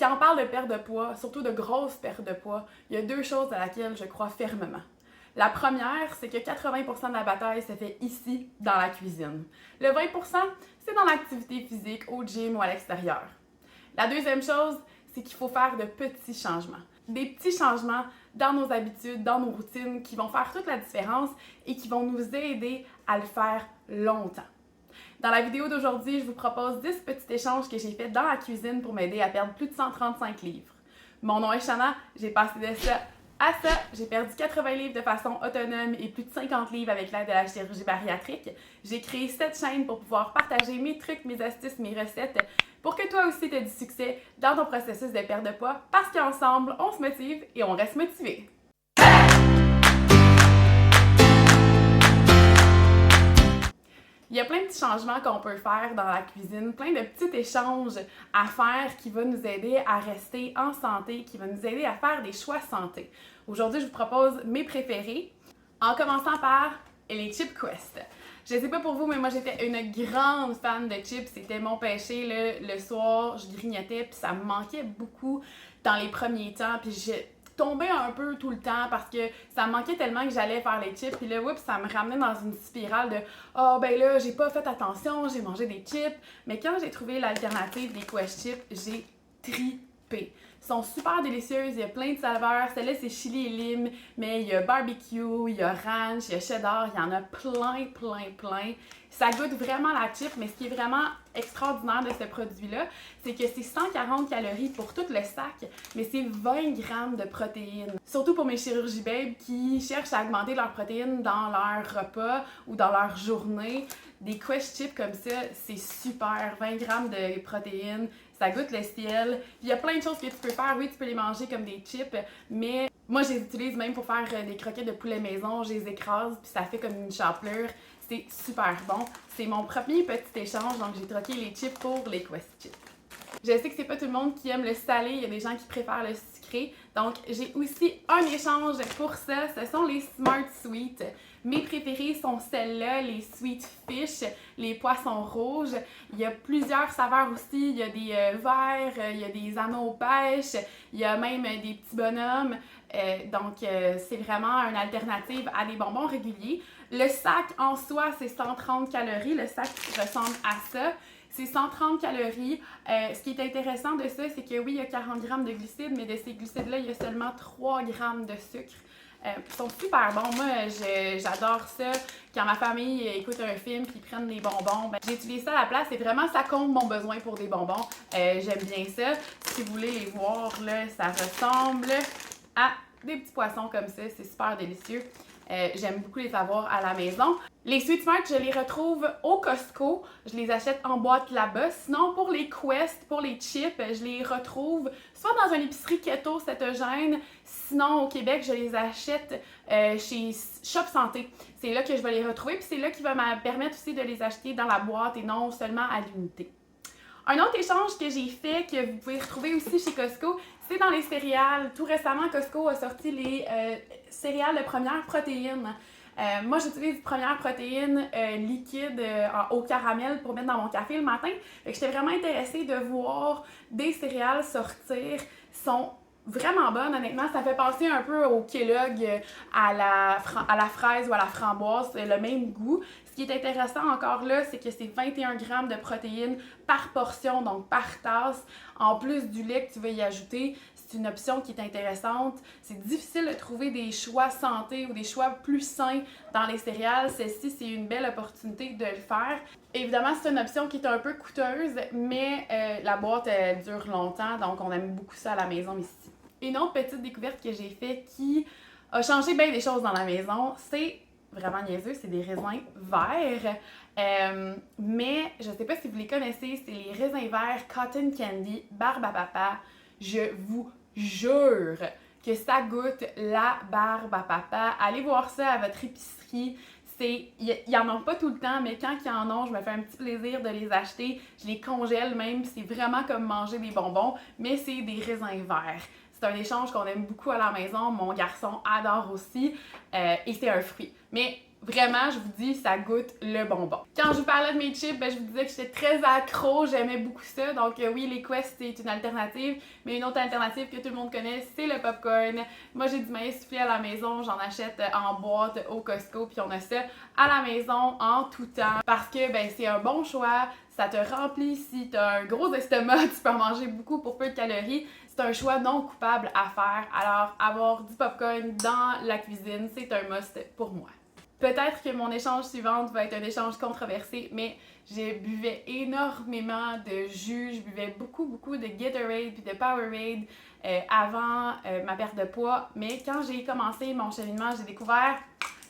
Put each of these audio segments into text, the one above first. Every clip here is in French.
Quand on parle de perte de poids, surtout de grosse perte de poids, il y a deux choses à laquelle je crois fermement. La première, c'est que 80% de la bataille se fait ici, dans la cuisine. Le 20%, c'est dans l'activité physique, au gym ou à l'extérieur. La deuxième chose, c'est qu'il faut faire de petits changements. Des petits changements dans nos habitudes, dans nos routines, qui vont faire toute la différence et qui vont nous aider à le faire longtemps. Dans la vidéo d'aujourd'hui, je vous propose 10 petits échanges que j'ai faits dans la cuisine pour m'aider à perdre plus de 135 livres. Mon nom est Shanna, j'ai passé de ça à ça, j'ai perdu 80 livres de façon autonome et plus de 50 livres avec l'aide de la chirurgie bariatrique. J'ai créé cette chaîne pour pouvoir partager mes trucs, mes astuces, mes recettes pour que toi aussi tu aies du succès dans ton processus de perte de poids parce qu'ensemble, on se motive et on reste motivé. Il y a plein de petits changements qu'on peut faire dans la cuisine, plein de petits échanges à faire qui vont nous aider à rester en santé, qui vont nous aider à faire des choix santé. Aujourd'hui, je vous propose mes préférés, en commençant par les Chips Quest. Je sais pas pour vous, mais moi j'étais une grande fan de chips. C'était mon péché, le soir, je grignotais, puis ça me manquait beaucoup dans les premiers temps, puis j'ai tombé un peu tout le temps parce que ça me manquait tellement que j'allais faire les chips, puis là, ça me ramenait dans une spirale de « Ah, ben là, j'ai pas fait attention, j'ai mangé des chips. » Mais quand j'ai trouvé l'alternative des Quest Chips, j'ai tripé. Ils sont super délicieuses, il y a plein de saveurs. Celle-là, c'est chili et lime, mais il y a barbecue, il y a ranch, il y a cheddar, il y en a plein. Ça goûte vraiment la chip, mais ce qui est vraiment extraordinaire de ce produit-là, c'est que c'est 140 calories pour tout le sac, mais c'est 20 grammes de protéines. Surtout pour mes chirurgies babes qui cherchent à augmenter leurs protéines dans leur repas ou dans leur journée. Des Quest Chips comme ça, c'est super. 20 grammes de protéines, ça goûte le ciel. Puis il y a plein de choses que tu peux faire. Oui, tu peux les manger comme des chips, mais moi, je les utilise même pour faire des croquettes de poulet maison. Je les écrase, puis ça fait comme une chapelure. C'est super bon. C'est mon premier petit échange, donc j'ai troqué les chips pour les Quest Chips. Je sais que c'est pas tout le monde qui aime le salé, il y a des gens qui préfèrent le sucré. Donc, j'ai aussi un échange pour ça. Ce sont les Smart Sweet. Mes préférés sont celles-là, les Sweet Fish, les poissons rouges. Il y a plusieurs saveurs aussi. Il y a des verts, il y a des anneaux aux pêches, il y a même des petits bonhommes. Donc, c'est vraiment une alternative à des bonbons réguliers. Le sac en soi, c'est 130 calories. Le sac ressemble à ça. C'est 130 calories. Ce qui est intéressant de ça, c'est que oui, il y a 40 grammes de glucides, mais de ces glucides-là, il y a seulement 3 grammes de sucre. Ils sont super bons. Moi, j'adore ça. Quand ma famille écoute un film et ils prennent des bonbons, j'utilise ça à la place. Et vraiment, ça comble mon besoin pour des bonbons. J'aime bien ça. Si vous voulez les voir, là, ça ressemble à des petits poissons comme ça. C'est super délicieux. J'aime beaucoup les avoir à la maison. Les Sweet Smart, je les retrouve au Costco. Je les achète en boîte là-bas. Sinon, pour les Quest, pour les chips, je les retrouve soit dans une épicerie keto cétogène. Sinon, au Québec, je les achète chez Shop Santé. C'est là que je vais les retrouver. Puis c'est là qui va me permettre aussi de les acheter dans la boîte et non seulement à l'unité. Un autre échange que j'ai fait, que vous pouvez retrouver aussi chez Costco, c'est dans les céréales. Tout récemment, Costco a sorti les céréales de première protéine. Moi, j'utilise première protéine liquide au caramel pour mettre dans mon café le matin. J'étais vraiment intéressée de voir des céréales sortir. Sont vraiment bonnes, honnêtement. Ça fait penser un peu au Kellogg, à la fraise ou à la framboise, le même goût. Ce qui est intéressant encore là, c'est que c'est 21 grammes de protéines par portion, donc par tasse. En plus du lait que tu veux y ajouter, c'est une option qui est intéressante. C'est difficile de trouver des choix santé ou des choix plus sains dans les céréales. Celle-ci, c'est une belle opportunité de le faire. Évidemment, c'est une option qui est un peu coûteuse, mais la boîte elle dure longtemps, donc on aime beaucoup ça à la maison ici. Une autre petite découverte que j'ai faite qui a changé bien des choses dans la maison, c'est vraiment niaiseux, c'est des raisins verts. Mais je ne sais pas si vous les connaissez, c'est les raisins verts Cotton Candy Barbe à Papa. Je vous jure que ça goûte la barbe à papa. Allez voir ça à votre épicerie. Il y en a pas tout le temps, mais quand il y en a, je me fais un petit plaisir de les acheter. Je les congèle même, c'est vraiment comme manger des bonbons, mais c'est des raisins verts. C'est un échange qu'on aime beaucoup à la maison. Mon garçon adore aussi. Et c'est un fruit. Mais Vraiment, je vous dis, ça goûte le bonbon. Quand je vous parlais de mes chips, je vous disais que j'étais très accro, j'aimais beaucoup ça. Donc oui, les Quest, c'est une alternative, mais une autre alternative que tout le monde connaît, c'est le popcorn. Moi, j'ai du maïs soufflé à la maison, j'en achète en boîte au Costco, puis on a ça à la maison en tout temps. Parce que c'est un bon choix, ça te remplit. Si tu as un gros estomac, tu peux en manger beaucoup pour peu de calories. C'est un choix non coupable à faire. Alors, avoir du popcorn dans la cuisine, c'est un must pour moi. Peut-être que mon échange suivant va être un échange controversé, mais je buvais énormément de jus, je buvais beaucoup de Gatorade puis de Powerade avant ma perte de poids. Mais quand j'ai commencé mon cheminement, j'ai découvert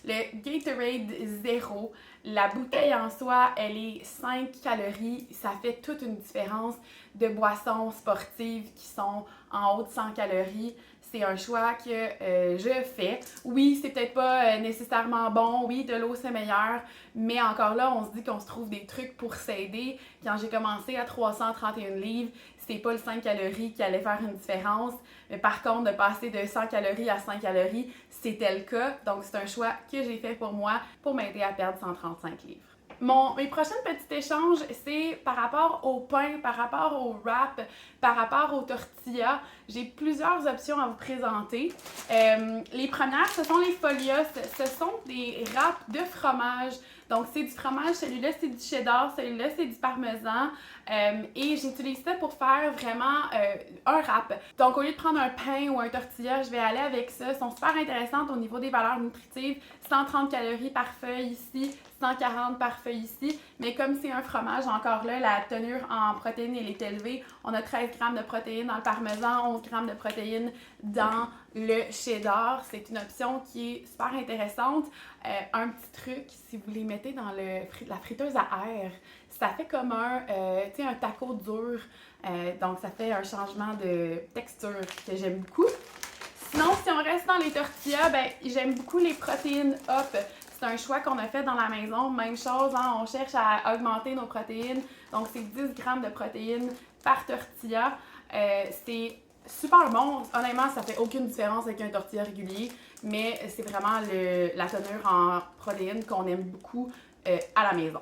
le Gatorade Zero. La bouteille en soi, elle est 5 calories. Ça fait toute une différence de boissons sportives qui sont en haut de 100 calories. C'est un choix que je fais. Oui, c'est peut-être pas nécessairement bon. Oui, de l'eau, c'est meilleur. Mais encore là, on se dit qu'on se trouve des trucs pour s'aider. Quand j'ai commencé à 331 livres, c'est pas le 5 calories qui allait faire une différence. Mais par contre, de passer de 100 calories à 5 calories, c'était le cas. Donc, c'est un choix que j'ai fait pour moi pour m'aider à perdre 135 livres. Mes prochains petits échanges, c'est par rapport au pain, par rapport au wrap, par rapport aux tortillas. J'ai plusieurs options à vous présenter. Les premières, ce sont les Folios. Ce sont des wraps de fromage. Donc, c'est du fromage, celui-là, c'est du cheddar, celui-là, c'est du parmesan. Et j'utilise ça pour faire vraiment un wrap. Donc, au lieu de prendre un pain ou un tortilla, je vais aller avec ça. Elles sont super intéressantes au niveau des valeurs nutritives. 130 calories par feuille ici, 140 par feuille ici. Mais comme c'est un fromage, encore là, la teneur en protéines, elle est élevée. On a 13 grammes de protéines dans le parmesan, 11 grammes de protéines dans le cheddar. C'est une option qui est super intéressante. Un petit truc, si vous les mettez dans la friteuse à air, ça fait comme un taco dur. Donc, ça fait un changement de texture que j'aime beaucoup. Sinon, si on reste dans les tortillas, j'aime beaucoup les protéines Up. C'est un choix qu'on a fait dans la maison. Même chose, on cherche à augmenter nos protéines. Donc, c'est 10 grammes de protéines par tortilla. C'est super bon. Honnêtement, ça fait aucune différence avec un tortilla régulier, mais c'est vraiment la teneur en protéines qu'on aime beaucoup à la maison.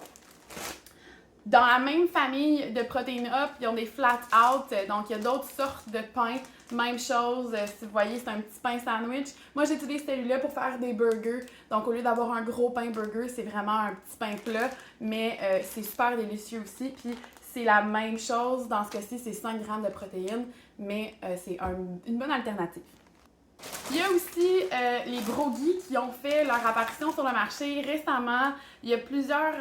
Dans la même famille de protéines Up, ils ont des flat out, donc il y a d'autres sortes de pains. Même chose, si vous voyez, c'est un petit pain sandwich. Moi, j'utilise celui-là pour faire des burgers. Donc, au lieu d'avoir un gros pain burger, c'est vraiment un petit pain plat, mais c'est super délicieux aussi. Puis, c'est la même chose. Dans ce cas-ci, c'est 5 grammes de protéines, mais c'est une bonne alternative. Il y a aussi les Broguis qui ont fait leur apparition sur le marché récemment. Il y a plusieurs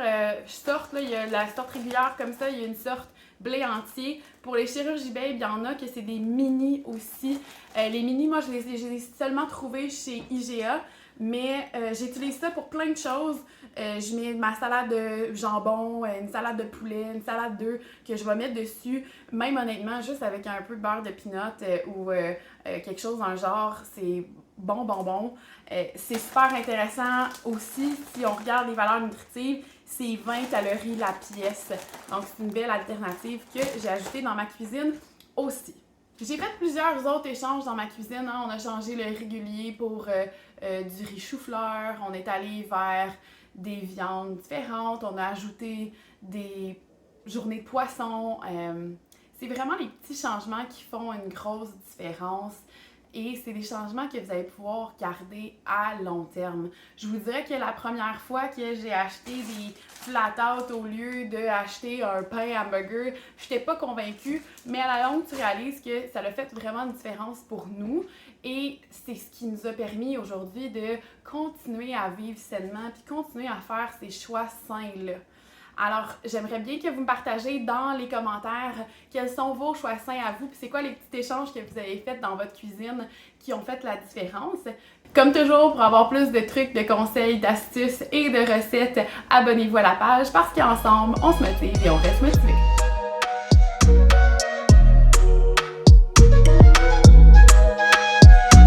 sortes. Là. Il y a la sorte régulière comme ça, il y a une sorte blé entier. Pour les chirurgies babe, il y en a que c'est des mini aussi. Les mini, moi, je les ai seulement trouvés chez IGA, mais j'utilise ça pour plein de choses. Je mets ma salade de jambon, une salade de poulet, une salade d'œufs que je vais mettre dessus. Même honnêtement, juste avec un peu de beurre de peanut ou quelque chose dans le genre, c'est bon. C'est super intéressant aussi si on regarde les valeurs nutritives. C'est 20 calories la pièce. Donc, c'est une belle alternative que j'ai ajoutée dans ma cuisine aussi. J'ai fait plusieurs autres échanges dans ma cuisine. On a changé le régulier pour du riz chou-fleur. On est allé vers des viandes différentes. On a ajouté des journées de poisson. C'est vraiment les petits changements qui font une grosse différence. Et c'est des changements que vous allez pouvoir garder à long terme. Je vous dirais que la première fois que j'ai acheté des flat out au lieu d'acheter un pain hamburger, je n'étais pas convaincue, mais à la longue, tu réalises que ça a fait vraiment une différence pour nous. Et c'est ce qui nous a permis aujourd'hui de continuer à vivre sainement puis continuer à faire ces choix sains-là. Alors, j'aimerais bien que vous me partagez dans les commentaires quels sont vos choix sains à vous, puis c'est quoi les petits échanges que vous avez faits dans votre cuisine qui ont fait la différence. Comme toujours, pour avoir plus de trucs, de conseils, d'astuces et de recettes, abonnez-vous à la page parce qu'ensemble, on se motive et on reste motivé.